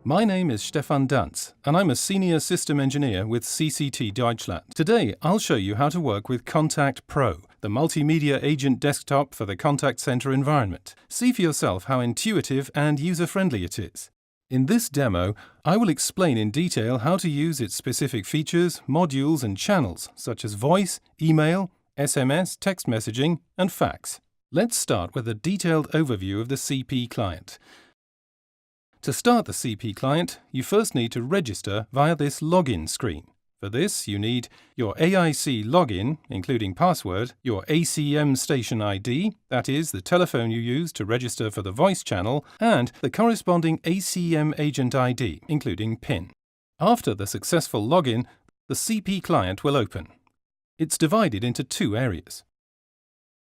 My name is Stefan Danz, and I'm a Senior System Engineer with CCT Deutschland. Today, I'll show you how to work with ContactPro, the multimedia agent desktop for the contact center environment. See for yourself how intuitive and user-friendly it is. In this demo, I will explain in detail how to use its specific features, modules, and channels, such as voice, email, SMS, text messaging, and fax. Let's start with a detailed overview of the CP client. To start the CP client, you first need to register via this login screen. For this, you need your AIC login, including password, your ACM station ID, that is, the telephone you use to register for the voice channel, and the corresponding ACM agent ID, including PIN. After the successful login, the CP client will open. It's divided into two areas.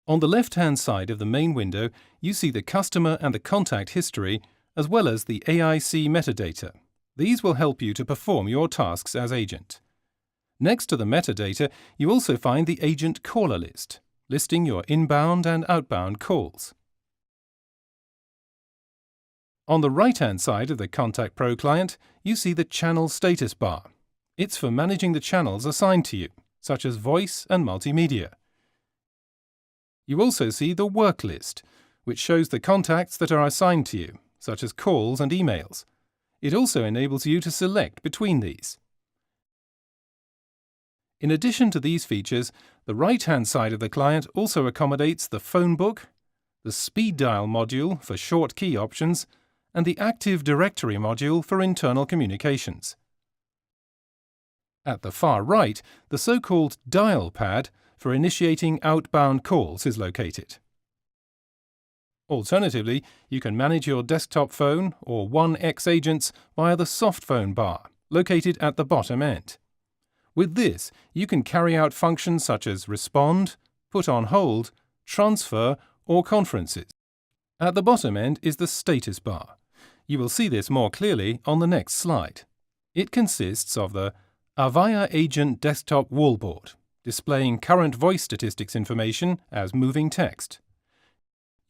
On the left-hand side of the main window, you see the customer and the contact history, as well as the AIC metadata. These will help you to perform your tasks as agent. Next to the metadata, you also find the agent caller list, listing your inbound and outbound calls. On the right-hand side of the ContactPro client, you see the channel status bar. It's for managing the channels assigned to you, such as voice and multimedia. You also see the work list, which shows the contacts that are assigned to you, such as calls and emails. It also enables you to select between these. In addition to these features, the right-hand side of the client also accommodates the phone book, the speed dial module for short key options, and the Active Directory module for internal communications. At the far right, the so-called dial pad for initiating outbound calls is located. Alternatively, you can manage your desktop phone or 1X agents via the soft phone bar, located at the bottom end. With this, you can carry out functions such as respond, put on hold, transfer, or conferences. At the bottom end is the status bar. You will see this more clearly on the next slide. It consists of the Avaya Agent Desktop Wallboard, displaying current voice statistics information as moving text.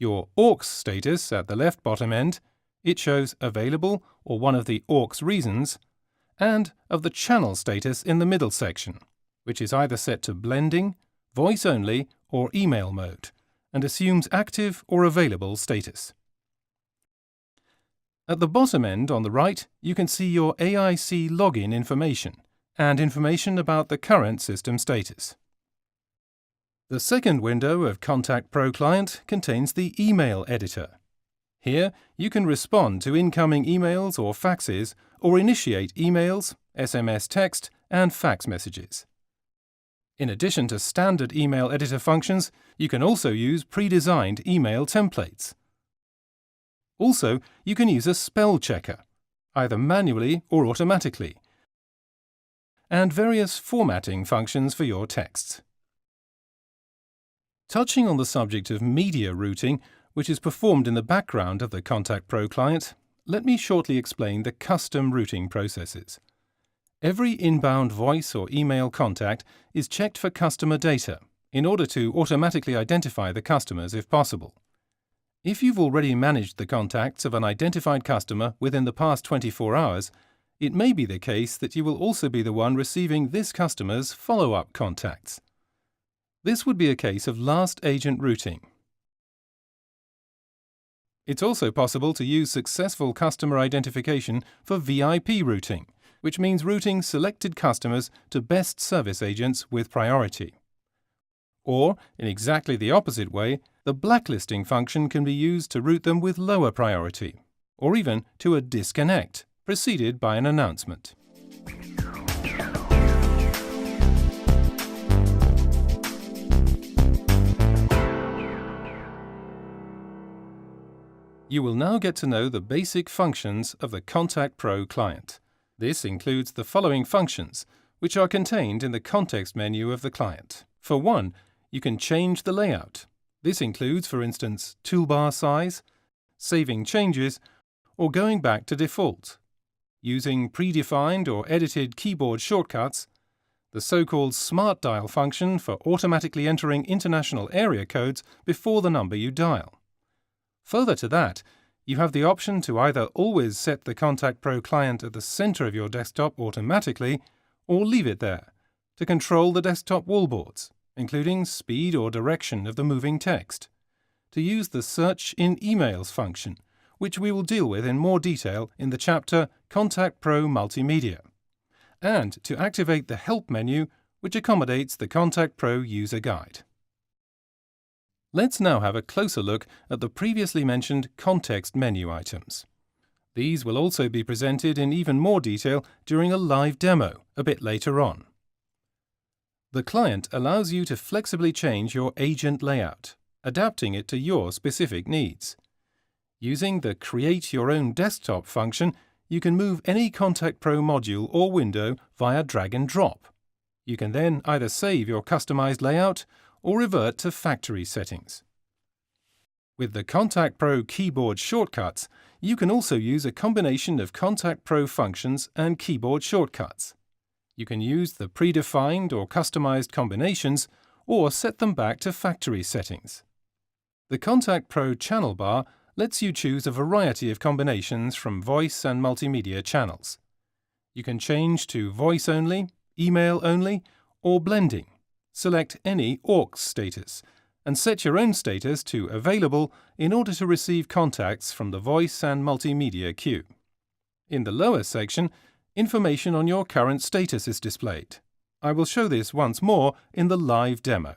Your AUX status at the left bottom end, it shows available or one of the AUX reasons, and of the channel status in the middle section, which is either set to blending, voice only, or email mode, and assumes active or available status. At the bottom end on the right, you can see your AIC login information and information about the current system status. The second window of ContactPro Client contains the email editor. Here, you can respond to incoming emails or faxes or initiate emails, SMS text, and fax messages. In addition to standard email editor functions, you can also use pre-designed email templates. Also, you can use a spell checker, either manually or automatically, and various formatting functions for your texts. Touching on the subject of media routing, which is performed in the background of the ContactPro client, let me shortly explain the custom routing processes. Every inbound voice or email contact is checked for customer data in order to automatically identify the customers if possible. If you've already managed the contacts of an identified customer within the past 24 hours, it may be the case that you will also be the one receiving this customer's follow-up contacts. This would be a case of last agent routing. It's also possible to use successful customer identification for VIP routing, which means routing selected customers to best service agents with priority. Or, in exactly the opposite way, the blacklisting function can be used to route them with lower priority, or even to a disconnect, preceded by an announcement. You will now get to know the basic functions of the ContactPro client. This includes the following functions, which are contained in the context menu of the client. For one, you can change the layout. This includes, for instance, toolbar size, saving changes, or going back to default, using predefined or edited keyboard shortcuts, the so-called smart dial function for automatically entering international area codes before the number you dial. Further to that, you have the option to either always set the ContactPro client at the center of your desktop automatically, or leave it there to control the desktop wallboards, including speed or direction of the moving text, to use the Search in Emails function, which we will deal with in more detail in the chapter ContactPro Multimedia, and to activate the Help menu, which accommodates the ContactPro user guide. Let's now have a closer look at the previously mentioned context menu items. These will also be presented in even more detail during a live demo a bit later on. The client allows you to flexibly change your agent layout, adapting it to your specific needs. Using the Create Your Own Desktop function, you can move any ContactPro module or window via drag and drop. You can then either save your customized layout or revert to factory settings. With the ContactPro keyboard shortcuts, you can also use a combination of ContactPro functions and keyboard shortcuts. You can use the predefined or customized combinations or set them back to factory settings. The ContactPro channel bar lets you choose a variety of combinations from voice and multimedia channels. You can change to voice only, email only, or blending. Select any AUX status and set your own status to Available in order to receive contacts from the voice and multimedia queue. In the lower section, information on your current status is displayed. I will show this once more in the live demo.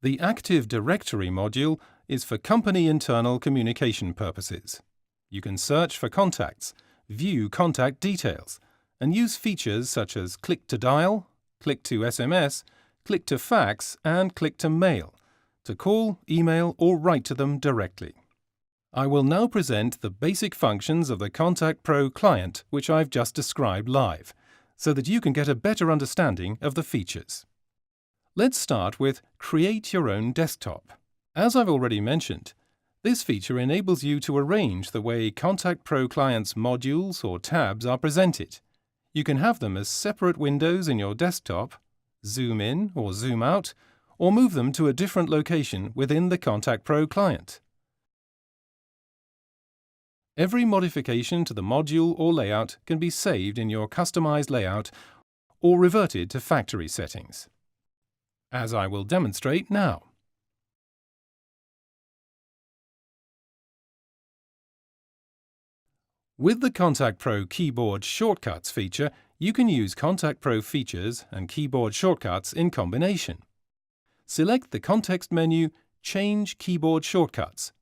The Active Directory module is for company internal communication purposes. You can search for contacts, view contact details, and use features such as click to dial, click to SMS, click to fax, and click to mail to call, email, or write to them directly. I will now present the basic functions of the ContactPro client which I've just described live, so that you can get a better understanding of the features. Let's start with Create Your Own Desktop. As I've already mentioned, this feature enables you to arrange the way ContactPro client's modules or tabs are presented. You can have them as separate windows in your desktop, zoom in or zoom out, or move them to a different location within the ContactPro client. Every modification to the module or layout can be saved in your customized layout or reverted to factory settings, as I will demonstrate now. With the ContactPro Keyboard Shortcuts feature, you can use ContactPro features and keyboard shortcuts in combination. Select the context menu Change Keyboard Shortcuts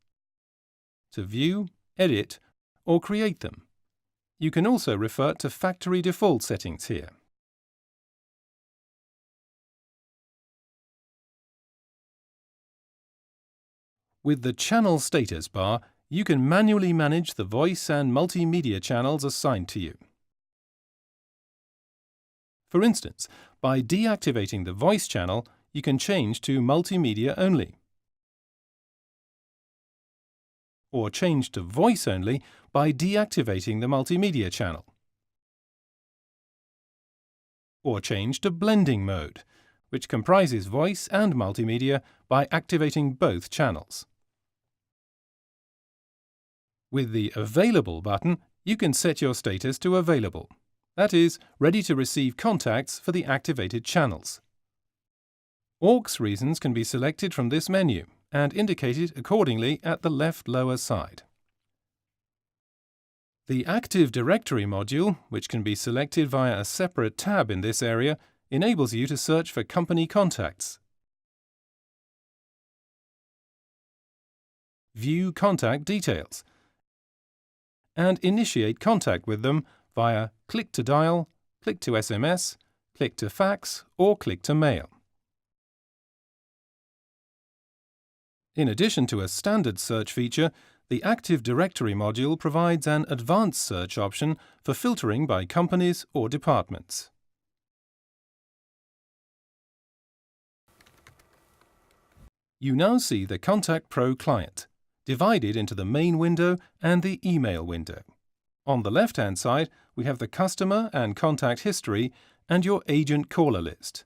to view, edit, or create them. You can also refer to factory default settings here. With the Channel Status bar, you can manually manage the voice and multimedia channels assigned to you. For instance, by deactivating the voice channel, you can change to multimedia only, or change to voice only by deactivating the multimedia channel, or change to blending mode, which comprises voice and multimedia by activating both channels. With the Available button, you can set your status to Available, that is, ready to receive contacts for the activated channels. AUX reasons can be selected from this menu and indicated accordingly at the left lower side. The Active Directory module, which can be selected via a separate tab in this area, enables you to search for company contacts, view contact details, and initiate contact with them via click to dial, click to SMS, click to fax, or click to mail. In addition to a standard search feature, the Active Directory module provides an advanced search option for filtering by companies or departments. You now see the ContactPro client, divided into the main window and the email window. On the left-hand side, we have the customer and contact history and your agent caller list.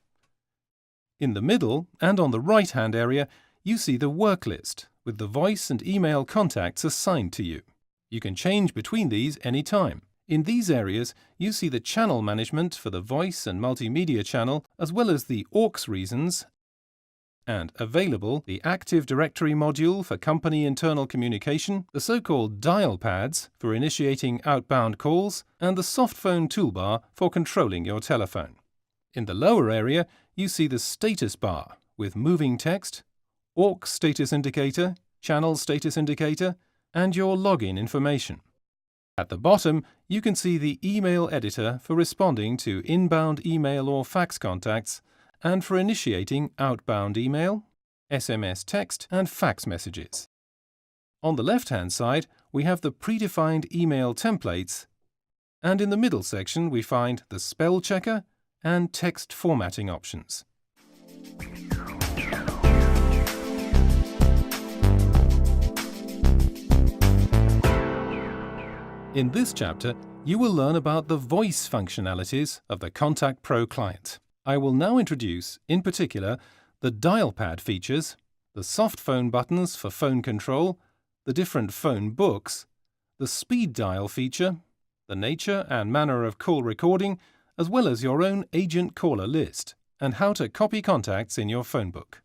In the middle and on the right-hand area, you see the work list with the voice and email contacts assigned to you. You can change between these anytime. In these areas, you see the channel management for the voice and multimedia channel, as well as the aux reasons, and available, the Active Directory module for company internal communication, the so-called dial pads for initiating outbound calls, and the soft phone toolbar for controlling your telephone. In the lower area, you see the status bar with moving text, aux status indicator, channel status indicator, and your login information. At the bottom, you can see the email editor for responding to inbound email or fax contacts, and for initiating outbound email, SMS text, and fax messages. On the left-hand side, we have the predefined email templates, and in the middle section we find the spell checker and text formatting options. In this chapter, you will learn about the voice functionalities of the ContactPro client. I will now introduce, in particular, the dial pad features, the soft phone buttons for phone control, the different phone books, the speed dial feature, the nature and manner of call recording, as well as your own agent caller list, and how to copy contacts in your phone book.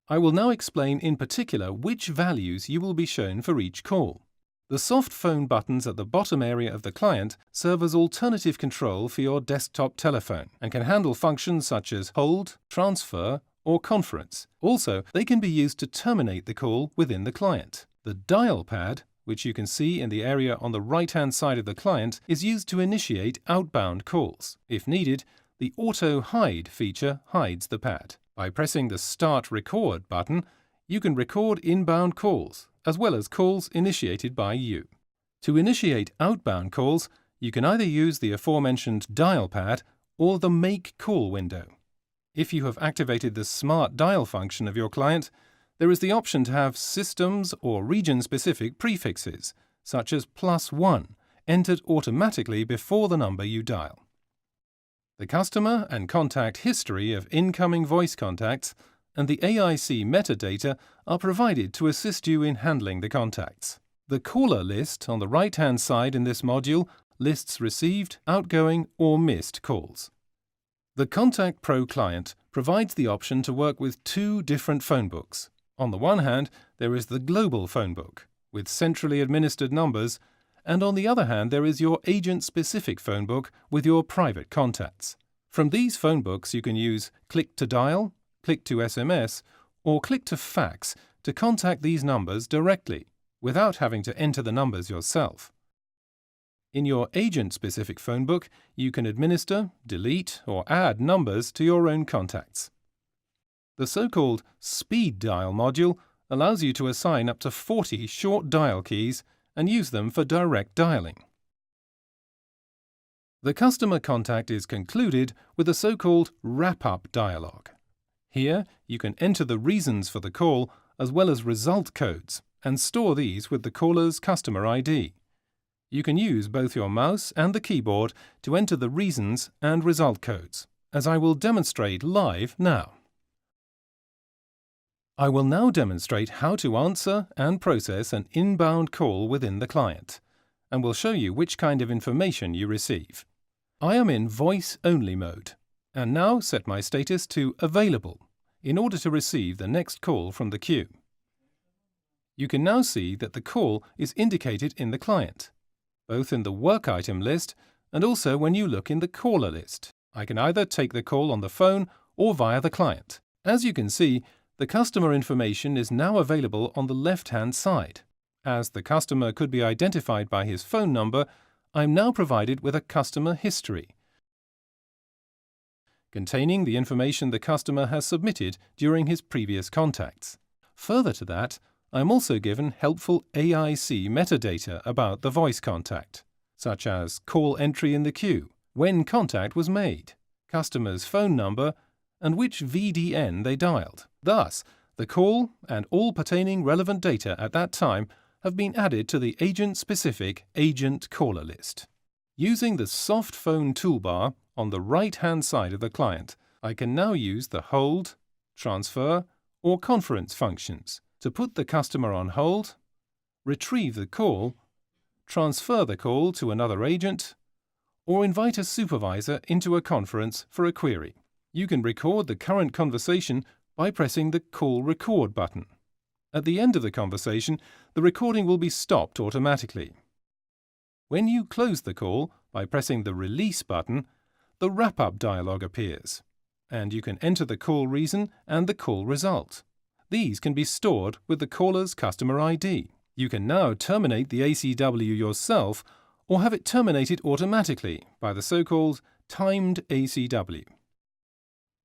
I will now explain in particular which values you will be shown for each call. The soft phone buttons at the bottom area of the client serve as alternative control for your desktop telephone and can handle functions such as hold, transfer, or conference. Also, they can be used to terminate the call within the client. The dial pad, which you can see in the area on the right-hand side of the client, is used to initiate outbound calls. If needed, the Auto Hide feature hides the pad. By pressing the Start Record button, you can record inbound calls, as well as calls initiated by you. To initiate outbound calls, you can either use the aforementioned dial pad or the Make Call window. If you have activated the Smart Dial function of your client, there is the option to have systems or region-specific prefixes, such as +1, entered automatically before the number you dial. The customer and contact history of incoming voice contacts and the AIC metadata are provided to assist you in handling the contacts. The caller list on the right-hand side in this module lists received, outgoing, or missed calls. The ContactPro client provides the option to work with two different phone books. On the one hand, there is the global phone book, with centrally administered numbers, and on the other hand, there is your agent-specific phone book with your private contacts. From these phone books, you can use Click to Dial, Click to SMS, or Click to Fax to contact these numbers directly, without having to enter the numbers yourself. In your agent-specific phone book, you can administer, delete, or add numbers to your own contacts. The so-called Speed Dial module allows you to assign up to 40 short dial keys and use them for direct dialing. The customer contact is concluded with a so-called wrap-up dialogue. Here, you can enter the reasons for the call as well as result codes and store these with the caller's customer ID. You can use both your mouse and the keyboard to enter the reasons and result codes, as I will demonstrate live now. I will now demonstrate how to answer and process an inbound call within the client, and will show you which kind of information you receive. I am in voice-only mode, and now set my status to Available in order to receive the next call from the queue. You can now see that the call is indicated in the client, both in the work item list and also when you look in the caller list. I can either take the call on the phone or via the client. As you can see, the customer information is now available on the left-hand side. As the customer could be identified by his phone number, I am now provided with a customer history, containing the information the customer has submitted during his previous contacts. Further to that, I am also given helpful AIC metadata about the voice contact, such as call entry in the queue, when contact was made, customer's phone number, and which VDN they dialed. Thus, the call and all pertaining relevant data at that time have been added to the agent-specific agent caller list. Using the soft phone toolbar on the right-hand side of the client, I can now use the hold, transfer, or conference functions to put the customer on hold, retrieve the call, transfer the call to another agent, or invite a supervisor into a conference for a query. You can record the current conversation by pressing the Call Record button. At the end of the conversation, the recording will be stopped automatically. When you close the call by pressing the Release button, the wrap-up dialog appears, and you can enter the call reason and the call result. These can be stored with the caller's customer ID. You can now terminate the ACW yourself or have it terminated automatically by the so-called timed ACW.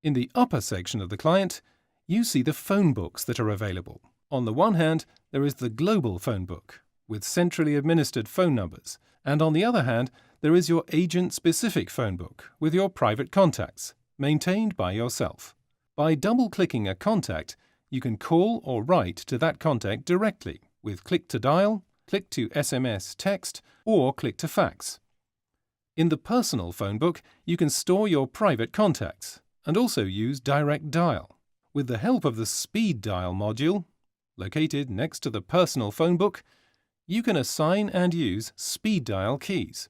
In the upper section of the client, you see the phone books that are available. On the one hand, there is the global phone book with centrally administered phone numbers, and on the other hand, there is your agent-specific phone book with your private contacts, maintained by yourself. By double-clicking a contact, you can call or write to that contact directly with click to dial, click to SMS text, or click to fax. In the personal phone book, you can store your private contacts and also use direct dial. With the help of the speed dial module, located next to the personal phone book, you can assign and use speed dial keys.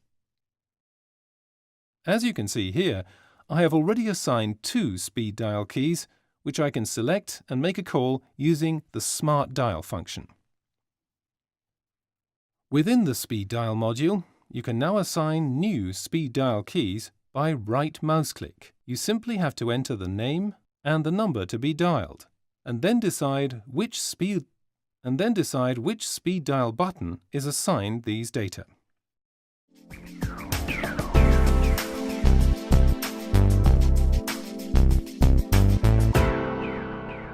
As you can see here, I have already assigned 2 speed dial keys, which I can select and make a call using the Smart Dial function. Within the speed dial module, you can now assign new speed dial keys by right mouse click. You simply have to enter the name and the number to be dialed, and then decide which speed dial button is assigned these data.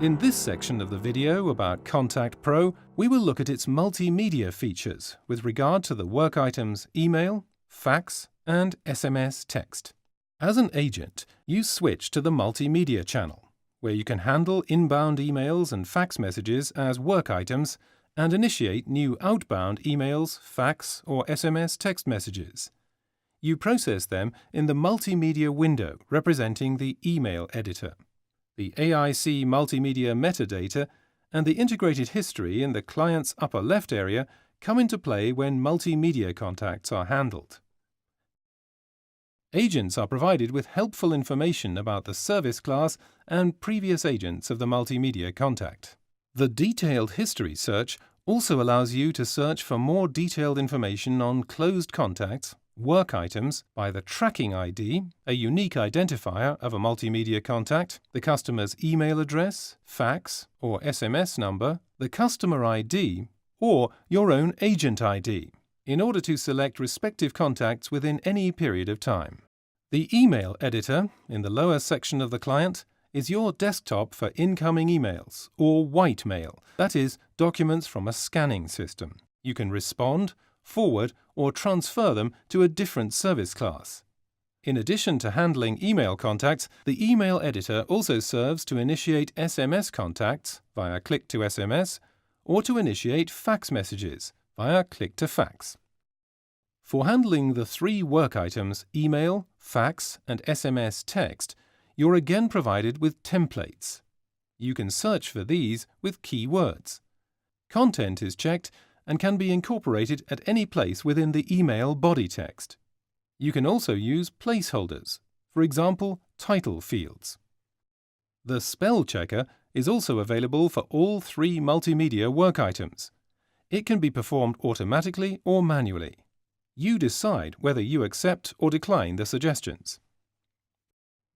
In this section of the video about ContactPro, we will look at its multimedia features with regard to the work items email, fax, and SMS text. As an agent, you switch to the multimedia channel, where you can handle inbound emails and fax messages as work items and initiate new outbound emails, fax, or SMS text messages. You process them in the multimedia window representing the email editor. The AIC multimedia metadata and the integrated history in the client's upper left area come into play when multimedia contacts are handled. Agents are provided with helpful information about the service class and previous agents of the multimedia contact. The detailed history search also allows you to search for more detailed information on closed contacts, work items by the tracking ID, a unique identifier of a multimedia contact, the customer's email address, fax or SMS number, the customer ID, or your own agent ID, in order to select respective contacts within any period of time. The email editor, in the lower section of the client, is your desktop for incoming emails, or white mail, that is, documents from a scanning system. You can respond, forward, or transfer them to a different service class. In addition to handling email contacts, the email editor also serves to initiate SMS contacts via click to SMS or to initiate fax messages via click to fax. For handling the 3 work items email, fax, and SMS text, you're again provided with templates. You can search for these with keywords. Content is checked and can be incorporated at any place within the email body text. You can also use placeholders, for example, title fields. The spell checker is also available for all 3 multimedia work items. It can be performed automatically or manually. You decide whether you accept or decline the suggestions.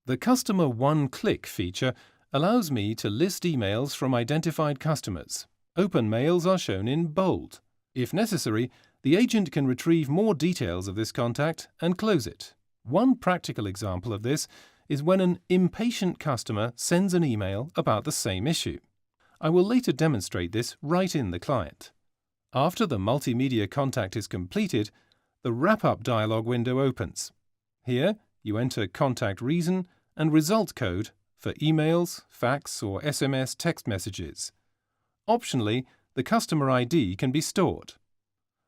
The Customer One-Click feature allows me to list emails from identified customers. Open mails are shown in bold. If necessary, the agent can retrieve more details of this contact and close it. One practical example of this is when an impatient customer sends an email about the same issue. I will later demonstrate this right in the client. After the multimedia contact is completed, the wrap-up dialog window opens. Here, you enter contact reason and result code for emails, fax, or SMS text messages. Optionally, the customer ID can be stored.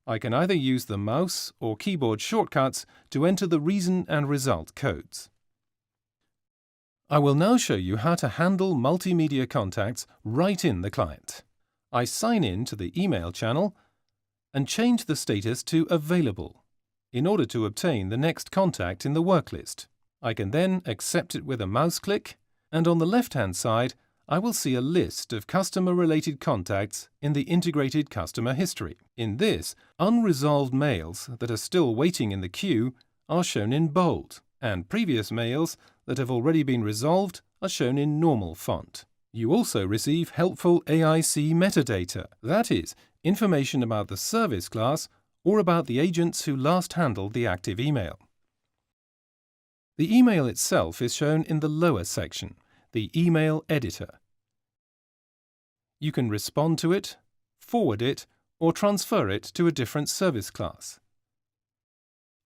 I can either use the mouse or keyboard shortcuts to enter the reason and result codes. I will now show you how to handle multimedia contacts right in the client. I sign in to the email channel and change the status to Available in order to obtain the next contact in the work list. I can then accept it with a mouse click, and on the left-hand side, I will see a list of customer-related contacts in the integrated customer history. In this, unresolved mails that are still waiting in the queue are shown in bold, and previous mails that have already been resolved are shown in normal font. You also receive helpful AIC metadata, that is, information about the service class or about the agents who last handled the active email. The email itself is shown in the lower section, the email editor. You can respond to it, forward it, or transfer it to a different service class.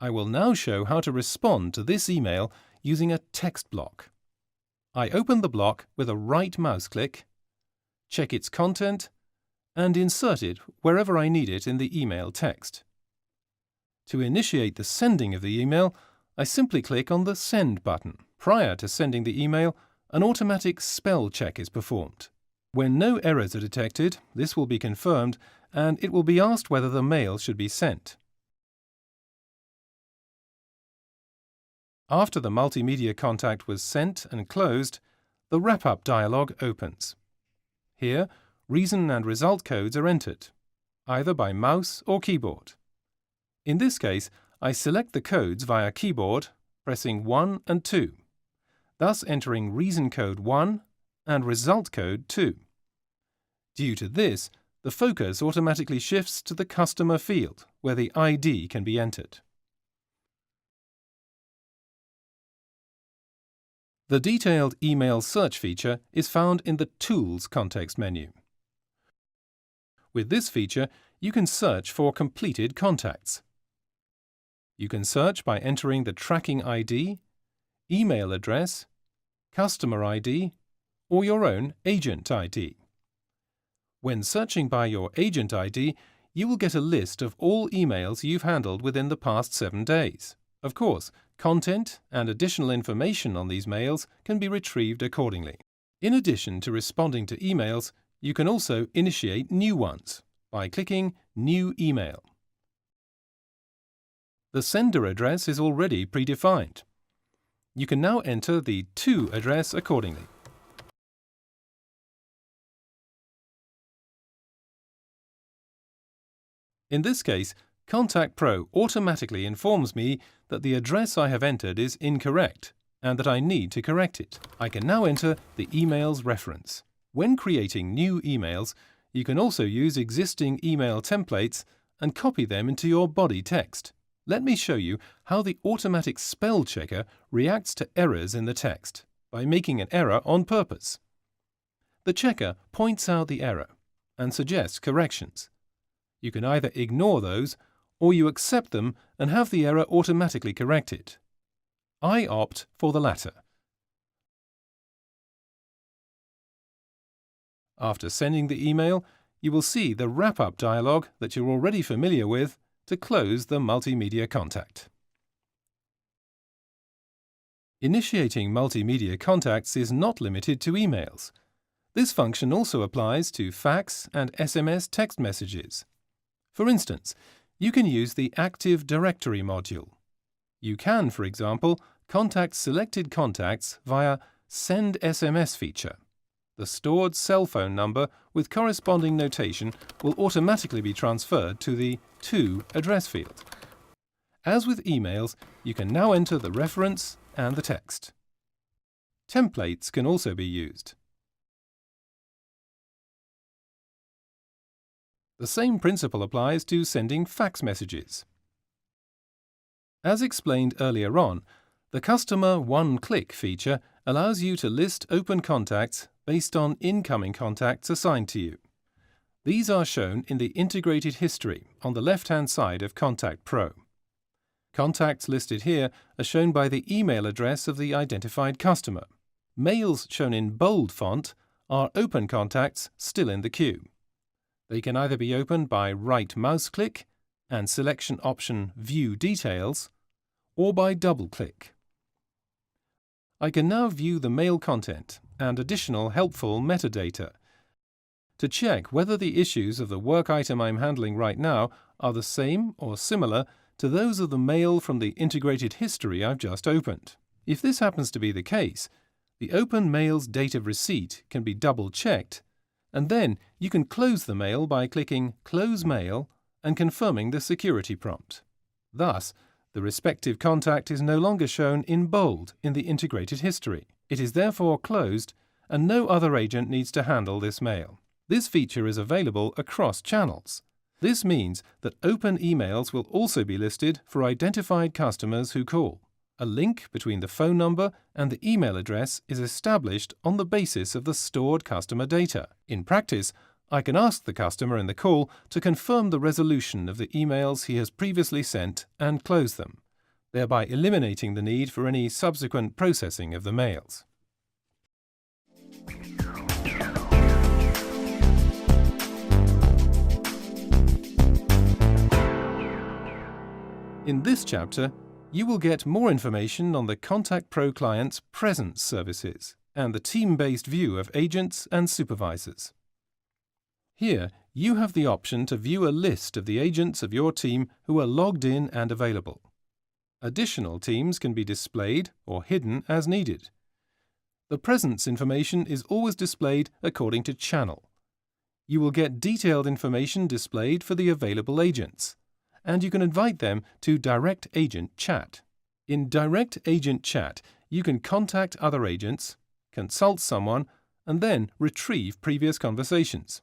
I will now show how to respond to this email using a text block. I open the block with a right mouse click, check its content, and insert it wherever I need it in the email text. To initiate the sending of the email, I simply click on the Send button. Prior to sending the email, an automatic spell check is performed. When no errors are detected, this will be confirmed and it will be asked whether the mail should be sent. After the multimedia contact was sent and closed, the wrap-up dialog opens. Here, reason and result codes are entered, either by mouse or keyboard. In this case, I select the codes via keyboard, pressing 1 and 2, thus entering reason code 1 and result code 2. Due to this, the focus automatically shifts to the customer field, where the ID can be entered. The detailed email search feature is found in the Tools context menu. With this feature, you can search for completed contacts. You can search by entering the tracking ID, email address, customer ID, or your own agent ID. When searching by your agent ID, you will get a list of all emails you've handled within the past 7 days. Of course, content and additional information on these mails can be retrieved accordingly. In addition to responding to emails, you can also initiate new ones by clicking New Email. The sender address is already predefined. You can now enter the To address accordingly. In this case, ContactPro automatically informs me that the address I have entered is incorrect and that I need to correct it. I can now enter the email's reference. When creating new emails, you can also use existing email templates and copy them into your body text. Let me show you how the automatic spell checker reacts to errors in the text by making an error on purpose. The checker points out the error and suggests corrections. You can either ignore those or you accept them and have the error automatically corrected. I opt for the latter. After sending the email, you will see the wrap-up dialog that you're already familiar with to close the multimedia contact. Initiating multimedia contacts is not limited to emails. This function also applies to fax and SMS text messages. For instance, you can use the Active Directory module. You can, for example, contact selected contacts via Send SMS feature. The stored cell phone number with corresponding notation will automatically be transferred to the To address field. As with emails, you can now enter the reference and the text. Templates can also be used. The same principle applies to sending fax messages. As explained earlier on, the Customer One-Click feature allows you to list open contacts based on incoming contacts assigned to you. These are shown in the integrated history on the left-hand side of ContactPro. Contacts listed here are shown by the email address of the identified customer. Mails shown in bold font are open contacts still in the queue. They can either be opened by right mouse click and selection option View Details, or by double click. I can now view the mail content and additional helpful metadata. To check whether the issues of the work item I'm handling right now are the same or similar to those of the mail from the integrated history I've just opened. If this happens to be the case, the open mail's date of receipt can be double-checked, and then you can close the mail by clicking Close Mail and confirming the security prompt. Thus, the respective contact is no longer shown in bold in the integrated history. It is therefore closed, and no other agent needs to handle this mail. This feature is available across channels. This means that open emails will also be listed for identified customers who call. A link between the phone number and the email address is established on the basis of the stored customer data. In practice, I can ask the customer in the call to confirm the resolution of the emails he has previously sent and close them, thereby eliminating the need for any subsequent processing of the mails. In this chapter, you will get more information on the ContactPro client's presence services and the team-based view of agents and supervisors. Here, you have the option to view a list of the agents of your team who are logged in and available. Additional teams can be displayed or hidden as needed. The presence information is always displayed according to channel. You will get detailed information displayed for the available agents, and you can invite them to Direct Agent Chat. In Direct Agent Chat, you can contact other agents, consult someone, and then retrieve previous conversations.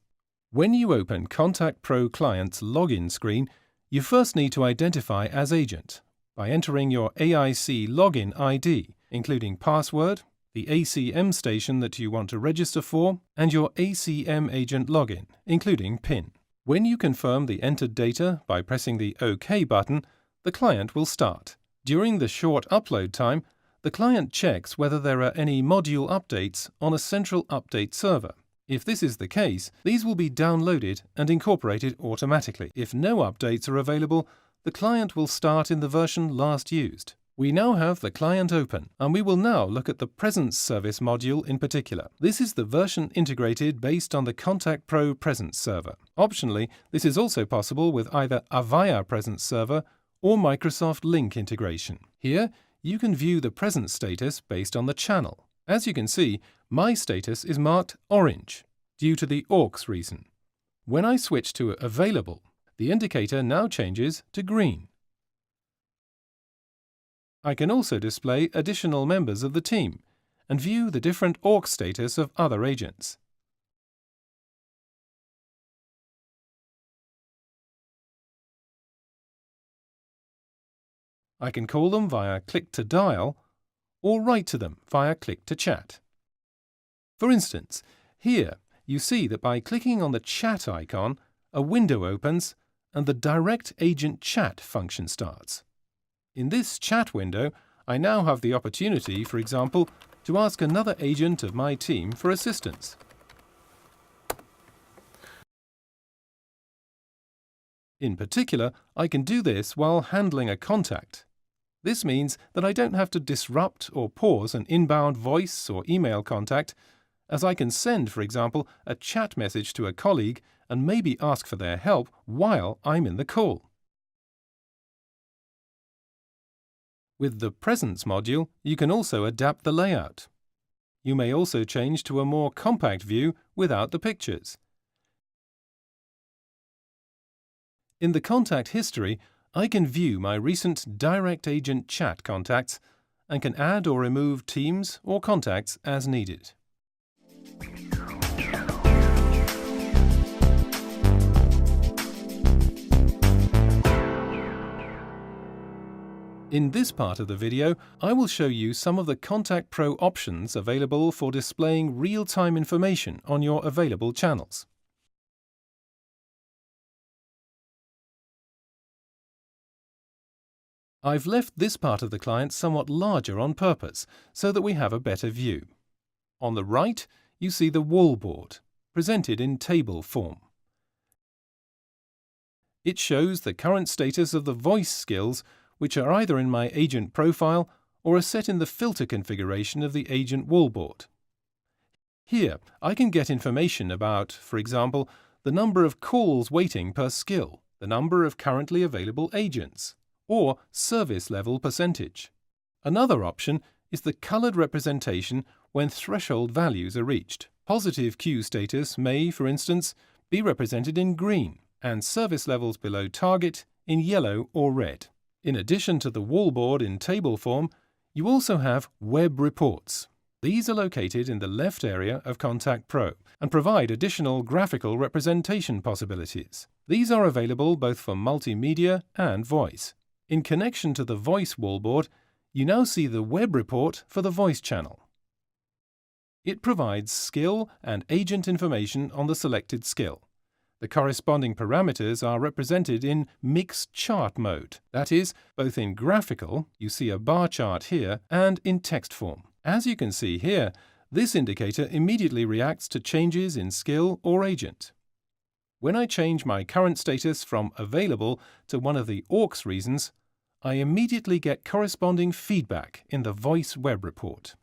When you open ContactPro Client's login screen, you first need to identify as agent by entering your AIC login ID, including password, the ACM station that you want to register for, and your ACM agent login, including PIN. When you confirm the entered data by pressing the OK button, the client will start. During the short upload time, the client checks whether there are any module updates on a central update server. If this is the case, these will be downloaded and incorporated automatically. If no updates are available, the client will start in the version last used. We now have the client open, and we will now look at the Presence Service module in particular. This is the version integrated based on the ContactPro Presence Server. Optionally, this is also possible with either Avaya Presence Server or Microsoft Link integration. Here, you can view the presence status based on the channel. As you can see, my status is marked orange due to the AUX reason. When I switch to Available, the indicator now changes to green. I can also display additional members of the team and view the different AUX status of other agents. I can call them via Click to Dial or write to them via Click to Chat. For instance, here you see that by clicking on the Chat icon, a window opens and the Direct Agent Chat function starts. In this chat window, I now have the opportunity, for example, to ask another agent of my team for assistance. In particular, I can do this while handling a contact. This means that I don't have to disrupt or pause an inbound voice or email contact, as I can send, for example, a chat message to a colleague and maybe ask for their help while I'm in the call. With the Presence module, you can also adapt the layout. You may also change to a more compact view without the pictures. In the contact history, I can view my recent Direct Agent Chat contacts and can add or remove teams or contacts as needed. In this part of the video, I will show you some of the ContactPro options available for displaying real-time information on your available channels. I've left this part of the client somewhat larger on purpose so that we have a better view. On the right, you see the wallboard, presented in table form. It shows the current status of the voice skills which are either in my agent profile or are set in the filter configuration of the agent wallboard. Here, I can get information about, for example, the number of calls waiting per skill, the number of currently available agents, or service level percentage. Another option is the colored representation when threshold values are reached. Positive queue status may, for instance, be represented in green and service levels below target in yellow or red. In addition to the wallboard in table form, you also have web reports. These are located in the left area of ContactPro and provide additional graphical representation possibilities. These are available both for multimedia and voice. In connection to the voice wallboard, you now see the web report for the voice channel. It provides skill and agent information on the selected skill. The corresponding parameters are represented in mixed chart mode, that is, both in graphical, you see a bar chart here, and in text form. As you can see here, this indicator immediately reacts to changes in skill or agent. When I change my current status from available to one of the AUX reasons, I immediately get corresponding feedback in the voice web report.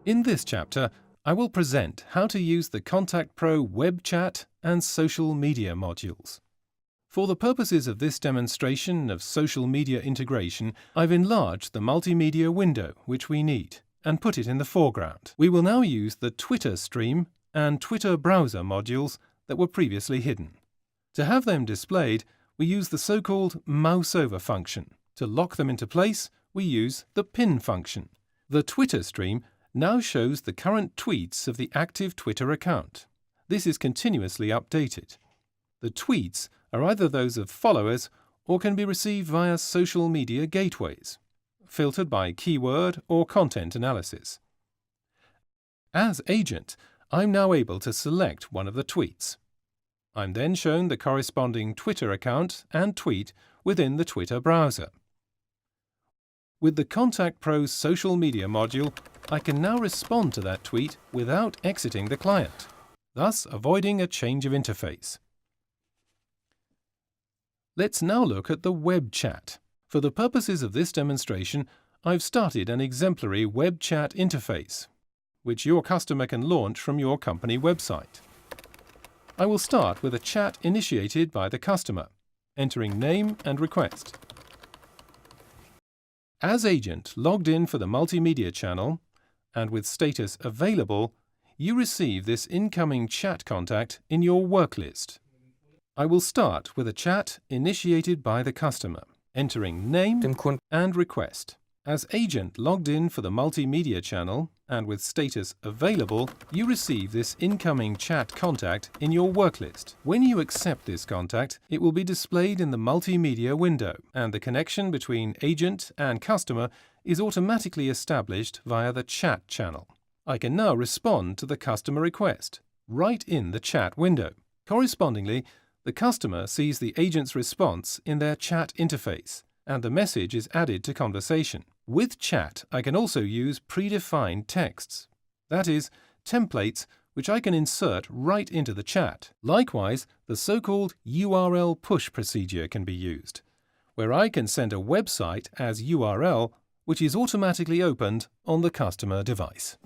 In this chapter, I will present how to use the ContactPro web chat and social media modules. For the purposes of this demonstration of social media integration, I've enlarged the multimedia window which we need and put it in the foreground. We will now use the Twitter stream and Twitter browser modules that were previously hidden. To have them displayed, we use the so-called mouse over function. To lock them into place, we use the pin function. The Twitter stream now shows the current tweets of the active Twitter account. This is continuously updated. The tweets are either those of followers or can be received via social media gateways, filtered by keyword or content analysis. As agent, I'm now able to select one of the tweets. I'm then shown the corresponding Twitter account and tweet within the Twitter browser. With the ContactPro social media module, I can now respond to that tweet without exiting the client, thus avoiding a change of interface. Let's now look at the web chat. For the purposes of this demonstration, I've started an exemplary web chat interface, which your customer can launch from your company website. I will start with a chat initiated by the customer, entering name and request. As agent logged in for the multimedia channel, and with status available, you receive this incoming chat contact in your work list. I will start with a chat initiated by the customer, entering name and request. As agent logged in for the multimedia channel, and with status available, you receive this incoming chat contact in your work list. When you accept this contact, it will be displayed in the multimedia window, and the connection between agent and customer is automatically established via the chat channel. I can now respond to the customer request, right in the chat window. Correspondingly, the customer sees the agent's response in their chat interface, and the message is added to conversation. With chat, I can also use predefined texts, that is, templates which I can insert right into the chat. Likewise, the so-called URL push procedure can be used, where I can send a website as URL which is automatically opened on the customer device.